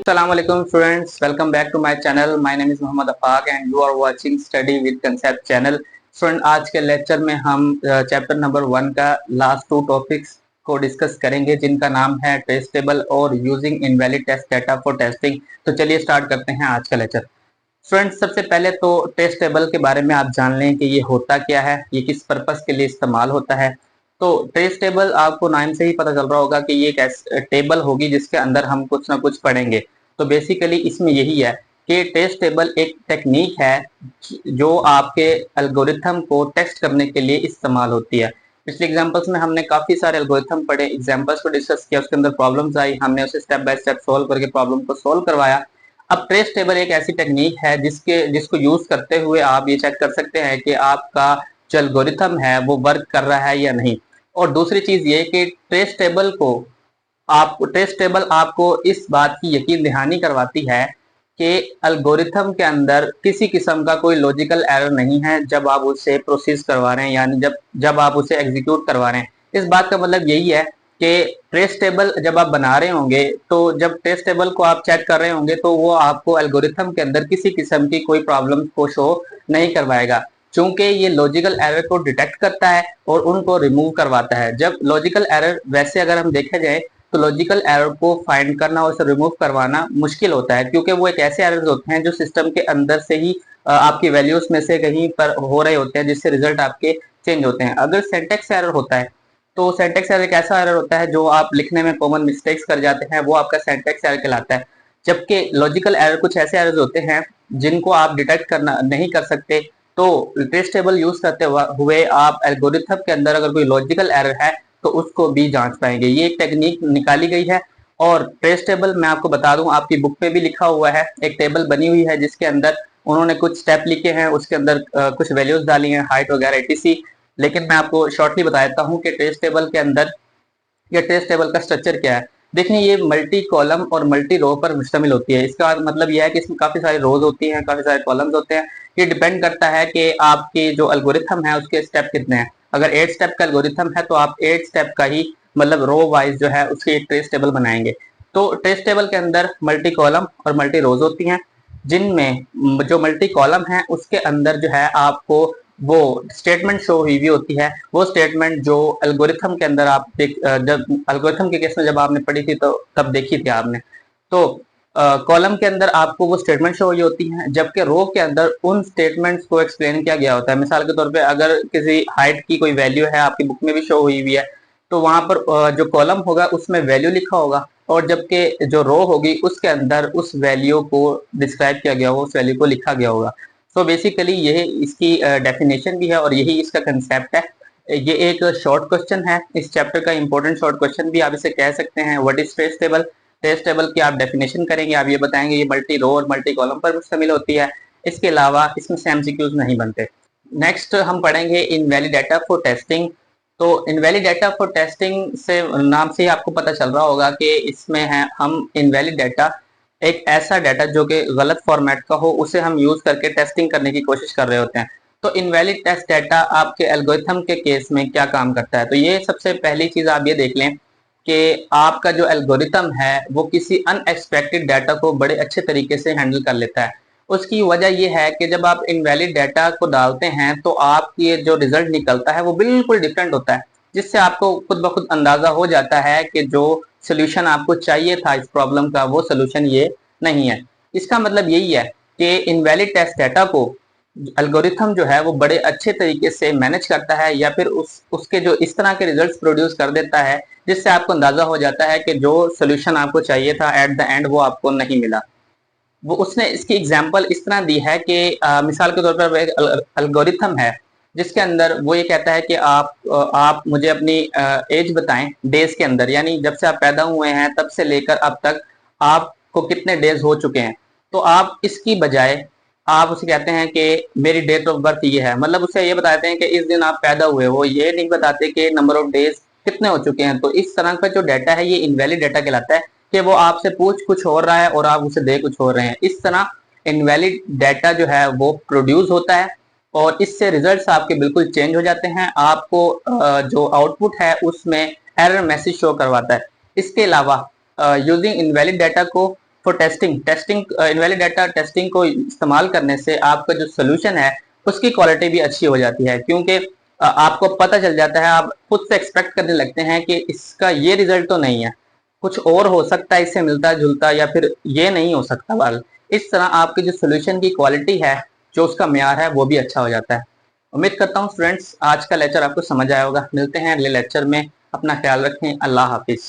अस्सलाम वालेकुम students, welcome back to my channel. My name is Mohammad Afaq and you are watching study with concept channel. Students, आज के lecture में हम chapter number 1 का लास्ट 2 टॉपिक्स को डिस्कस करेंगे, जिनका नाम है ट्रेस टेबल और using invalid test data for testing. तो चलिए स्टार्ट करते हैं आज का लेक्चर। स्टूडेंट्स, सबसे पहले तो ट्रेस टेबल के बारे में आप जान लें कि ये होता क्या है, ये किस पर्पस के लिए इस्तेमाल होता है। तो ट्रेस टेबल आपको नाम से ही पता चल रहा होगा कि ये एक टेबल होगी जिसके अंदर हम कुछ ना कुछ पढ़ेंगे। तो बेसिकली इसमें यही है कि ट्रेस टेबल एक टेक्निक है जो आपके एल्गोरिथम को टेस्ट करने के लिए इस्तेमाल होती है। पिछले एग्जांपल्स में हमने काफी सारे एल्गोरिथम पढ़े, एग्जांपल्स को डिस्कस किया, उसके अंदर प्रॉब्लम्स आई, हमने उसे स्टेप बाय स्टेप सोल्व करके प्रॉब्लम को सोल्व करवाया। अब ट्रेस टेबल एक ऐसी टेक्निक है जिसको यूज करते हुए आप ये चेक कर सकते हैं कि आपका जो एल्गोरिथम है वो वर्क कर रहा है या नहीं। और दूसरी चीज ये कि ट्रेस टेबल आपको इस बात की यकीन दहानी करवाती है कि एल्गोरिथम के अंदर किसी किस्म का कोई लॉजिकल एरर नहीं है जब आप उसे प्रोसेस करवा रहे हैं, यानी जब आप उसे एग्जीक्यूट करवा रहे हैं। इस बात का मतलब यही है कि ट्रेस टेबल जब आप बना रहे होंगे, तो जब ट्रेस टेबल को आप चेक कर रहे होंगे तो वो आपको एल्गोरिथम के अंदर किसी किस्म की कोई प्रॉब्लम को शो नहीं करवाएगा, चूंकि ये लॉजिकल एरर को डिटेक्ट करता है और उनको रिमूव करवाता है। जब लॉजिकल एरर, वैसे अगर हम देखा जाए तो लॉजिकल एरर को फाइंड करना और उसे रिमूव करवाना मुश्किल होता है, क्योंकि वो एक ऐसे एरर्स होते हैं जो सिस्टम के अंदर से ही आपकी वैल्यूज में से कहीं पर हो रहे होते हैं, जिससे रिजल्ट आपके चेंज होते हैं। अगर सिंटैक्स एरर होता है तो सिंटैक्स एरर एक ऐसा एरर होता है जो आप लिखने में कॉमन मिस्टेक्स कर जाते हैं, वो आपका सिंटैक्स एरर कहलाता है। जबकि लॉजिकल एरर कुछ ऐसे एरर्स होते हैं जिनको आप डिटेक्ट करना नहीं कर सकते। तो ट्रेस टेबल यूज करते हुए आप एल्गोरिथम के अंदर अगर कोई लॉजिकल एरर है तो उसको भी जांच पाएंगे। ये एक टेक्निक निकाली गई है। और ट्रेस टेबल मैं आपको बता दूं, आपकी बुक में भी लिखा हुआ है, एक टेबल बनी हुई है जिसके अंदर उन्होंने कुछ स्टेप लिखे हैं, उसके अंदर कुछ वैल्यूज डाली हैं, हाइट वगैरह एटीसी। लेकिन मैं आपको शॉर्टली बता देता हूँ कि ट्रेस टेबल के अंदर या ट्रेस टेबल का स्ट्रक्चर क्या है। देखिए, ये मल्टी कॉलम और मल्टी रो पर मुश्तमिल होती है। इसका मतलब यह है कि इसमें काफी सारी रोज होती हैं, काफी सारे कॉलम्स होते हैं। ये डिपेंड करता है कि आपकी जो एल्गोरिथम है उसके स्टेप कितने हैं। अगर 8 स्टेप का एल्गोरिथम है तो आप 8 स्टेप का ही, मतलब रो वाइज जो है उसकी एक ट्रेस टेबल बनाएंगे। तो ट्रेस टेबल के अंदर मल्टी कॉलम और मल्टी रोज होती हैं, जिनमें जो मल्टी कॉलम है उसके अंदर जो है आपको वो स्टेटमेंट शो हुई भी होती है। वो स्टेटमेंट जो एल्गोरिथम के अंदर जब एल्गोरिथम के केस में जब आपने पढ़ी थी तो तब देखी थी आपने। तो कॉलम के अंदर आपको वो स्टेटमेंट शो हुई होती हैं, जबकि रो के अंदर उन स्टेटमेंट्स को एक्सप्लेन किया गया होता है। मिसाल के तौर पे अगर किसी हाइट की कोई वैल्यू है, आपकी बुक में भी शो हुई है, तो वहां पर जो कॉलम होगा उसमें वैल्यू लिखा होगा, और जबकि जो रो होगी उसके अंदर उस वैल्यू को डिस्क्राइब किया गया होगा, उस वैल्यू को लिखा गया होगा। सो बेसिकली यही इसकी डेफिनेशन भी है और यही इसका कंसेप्ट है। ये एक शॉर्ट क्वेश्चन है, इस चैप्टर का इंपॉर्टेंट शॉर्ट क्वेश्चन भी आप इसे कह सकते हैं। What is trace table? Trace table की आप डेफिनेशन करेंगे, आप ये बताएंगे ये मल्टी रो और मल्टी कॉलम पर मुश्तमिल होती है। इसके अलावा इसमें से एमसीक्यूज नहीं बनते। नेक्स्ट हम पढ़ेंगे इनवैलिड डाटा फॉर टेस्टिंग। तो इनवैलिड डाटा फॉर टेस्टिंग से नाम से ही आपको पता चल रहा होगा कि इसमें है हम इनवैलिड डाटा, एक ऐसा डाटा जो कि गलत फॉर्मेट का हो, उसे हम यूज करके टेस्टिंग करने की कोशिश कर रहे होते हैं। तो इनवैलिड टेस्ट डाटा आपके एल्गोरिथम के केस में क्या काम करता है? तो ये सबसे पहली चीज आप ये देख लें कि आपका जो एल्गोरिथम है वो किसी अनएक्सपेक्टेड डाटा को बड़े अच्छे तरीके से हैंडल कर लेता है। उसकी वजह यह है कि जब आप इनवैलिड डाटा को डालते हैं तो आपकी जो रिजल्ट निकलता है वो बिल्कुल डिफरेंट होता है, जिससे आपको खुद ब खुद अंदाजा हो जाता है कि जो सोल्यूशन आपको चाहिए था इस प्रॉब्लम का, वो सोल्यूशन ये नहीं है। इसका मतलब यही है कि इनवैलिड टेस्ट डाटा को एल्गोरिथम जो है वो बड़े अच्छे तरीके से मैनेज करता है, या फिर उसके जो इस तरह के रिजल्ट्स प्रोड्यूस कर देता है जिससे आपको अंदाजा हो जाता है कि जो सोल्यूशन आपको चाहिए था एट द एंड वो आपको नहीं मिला। वो उसने इसकी एग्जांपल इस तरह दी है कि मिसाल के तौर पर एक एल्गोरिथम है जिसके अंदर वो ये कहता है कि आप मुझे अपनी एज बताएं डेज के अंदर, यानी जब से आप पैदा हुए हैं तब से लेकर अब तक आपको कितने डेज हो चुके हैं। तो आप इसकी बजाय आप उसे कहते हैं कि मेरी डेट ऑफ बर्थ ये है, मतलब उसे ये बताते हैं कि इस दिन आप पैदा हुए, वो ये नहीं बताते कि नंबर ऑफ डेज कितने हो चुके हैं। तो इस तरह का जो डाटा है ये इनवैलिड डाटा कहलाता है कि वो आपसे पूछ कुछ और रहा है और आप उसे दे कुछ और रहे हैं। इस तरह इनवैलिड डाटा जो है वो प्रोड्यूस होता है और इससे रिजल्ट्स आपके बिल्कुल चेंज हो जाते हैं। आपको जो आउटपुट है उसमें एरर मैसेज शो करवाता है। इसके अलावा यूजिंग इनवैलिड डाटा को for testing invalid data testing को इस्तेमाल करने से आपका जो सोल्यूशन है उसकी क्वालिटी भी अच्छी हो जाती है, क्योंकि आपको पता चल जाता है, आप खुद से एक्सपेक्ट करने लगते हैं कि इसका ये रिजल्ट तो नहीं है, कुछ और हो सकता है इससे मिलता जुलता, या फिर ये नहीं हो सकता वाल। इस तरह आपकी जो सोल्यूशन की क्वालिटी है, जो उसका म्यार है, वो भी अच्छा हो जाता है। उम्मीद करता हूँ स्टूडेंट्स आज का लेक्चर आपको समझ आया होगा। मिलते हैं अगले लेक्चर में, अपना ख्याल रखें, अल्लाह हाफिज।